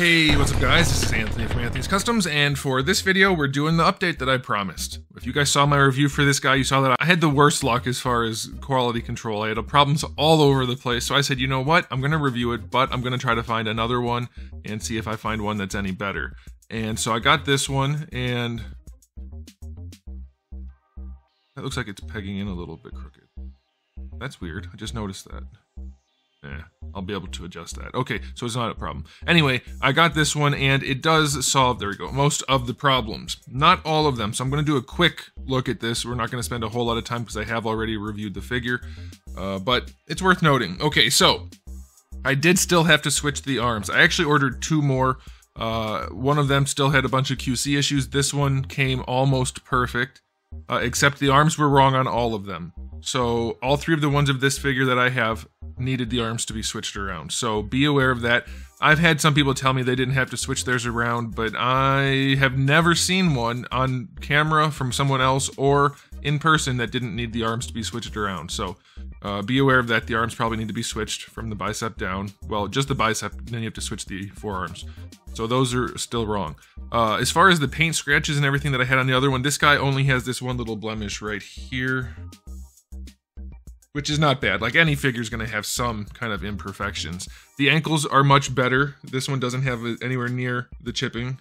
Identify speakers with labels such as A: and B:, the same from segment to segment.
A: Hey, what's up guys? This is Anthony from Anthony's Customs, and for this video, we're doing the update that I promised. If you guys saw my review for this guy, you saw that I had the worst luck as far as quality control. I had problems all over the place, so I said, you know what? I'm gonna review it, but I'm gonna try to find another one and see if I find one that's any better. And so I got this one, and that looks like it's pegging in a little bit crooked. That's weird, I just noticed that. I'll be able to adjust that. Okay, so it's not a problem. Anyway, I got this one and it does solve, there we go, most of the problems. Not all of them, so I'm going to do a quick look at this. We're not going to spend a whole lot of time because I have already reviewed the figure, but it's worth noting. Okay, so I did still have to switch the arms. I actually ordered two more. One of them still had a bunch of QC issues. This one came almost perfect, except the arms were wrong on all of them. So all three of the ones of this figure that I have needed the arms to be switched around. So be aware of that. I've had some people tell me they didn't have to switch theirs around, but I have never seen one on camera from someone else or in person that didn't need the arms to be switched around. So be aware of that. The arms probably need to be switched from the bicep down. Well, just the bicep, then you have to switch the forearms. So those are still wrong. As far as the paint scratches and everything that I had on the other one, this guy only has this one little blemish right here, which is not bad. Like, any figure's gonna have some kind of imperfections. The ankles are much better. This one doesn't have anywhere near the chipping,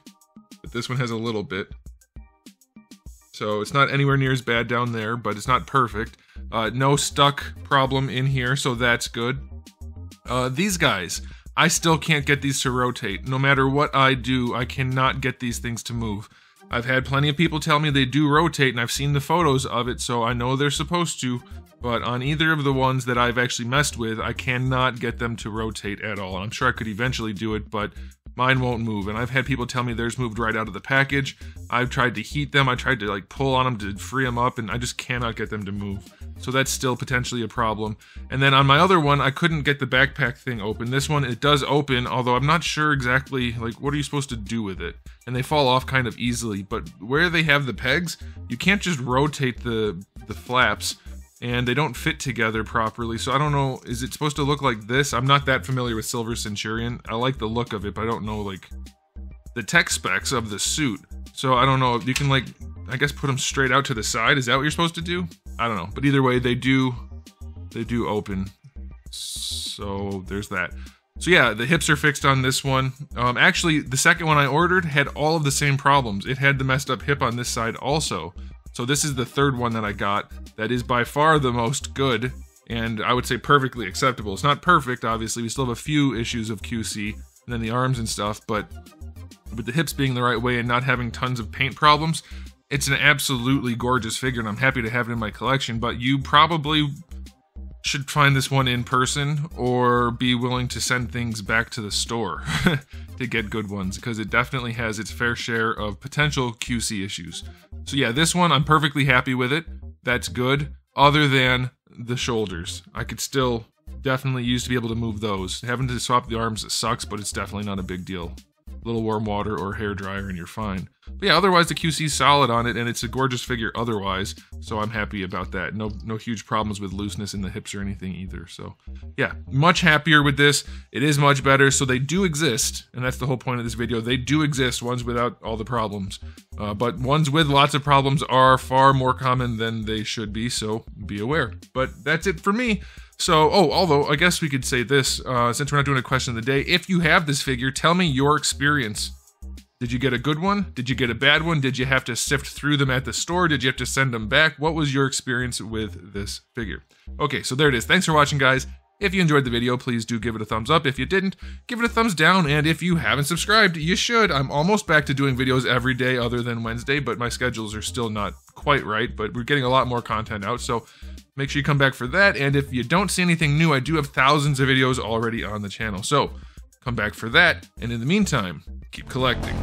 A: but this one has a little bit. So it's not anywhere near as bad down there, but it's not perfect. No stuck problem in here, so that's good. These guys, I still can't get these to rotate. No matter what I do, I cannot get these things to move. I've had plenty of people tell me they do rotate, and I've seen the photos of it, so I know they're supposed to. But on either of the ones that I've actually messed with, I cannot get them to rotate at all. And I'm sure I could eventually do it, but mine won't move. And I've had people tell me theirs moved right out of the package. I've tried to heat them. I tried to like pull on them to free them up, and I just cannot get them to move. So that's still potentially a problem. And then on my other one, I couldn't get the backpack thing open. This one, it does open, although I'm not sure exactly, like, what are you supposed to do with it? And they fall off kind of easily. But where they have the pegs, you can't just rotate the flaps, and they don't fit together properly. So I don't know, is it supposed to look like this? I'm not that familiar with Silver Centurion. I like the look of it, but I don't know, like, the tech specs of the suit. So I don't know if you can, like, I guess put them straight out to the side. Is that what you're supposed to do? I don't know. But either way, they do open. So there's that. So yeah, the hips are fixed on this one. Actually, the second one I ordered had all of the same problems. It had the messed up hip on this side also. So this is the third one that I got that is by far the most good, and I would say perfectly acceptable. It's not perfect, obviously. We still have a few issues of QC, and then the arms and stuff, but with the hips being the right way and not having tons of paint problems, it's an absolutely gorgeous figure, and I'm happy to have it in my collection. But you probably should find this one in person or be willing to send things back to the store to get good ones, because it definitely has its fair share of potential QC issues. So yeah, this one, I'm perfectly happy with it. That's good, other than the shoulders. I could still definitely use to be able to move those. Having to swap the arms sucks, but it's definitely not a big deal. A little warm water or hair dryer and you're fine. But yeah, otherwise the QC's solid on it, and it's a gorgeous figure otherwise, so I'm happy about that. No huge problems with looseness in the hips or anything either. So yeah, much happier with this. It is much better, so they do exist, and that's the whole point of this video. They do exist, ones without all the problems. But ones with lots of problems are far more common than they should be, so be aware. But that's it for me. So, although, I guess we could say this, since we're not doing a question of the day, if you have this figure, tell me your experience. Did you get a good one? Did you get a bad one? Did you have to sift through them at the store? Did you have to send them back? What was your experience with this figure? Okay, so there it is. Thanks for watching, guys. If you enjoyed the video, please do give it a thumbs up. If you didn't, give it a thumbs down. And if you haven't subscribed, you should. I'm almost back to doing videos every day other than Wednesday, but my schedules are still not quite right, but we're getting a lot more content out, so make sure you come back for that. And if you don't see anything new, I do have thousands of videos already on the channel, so come back for that. And in the meantime, keep collecting.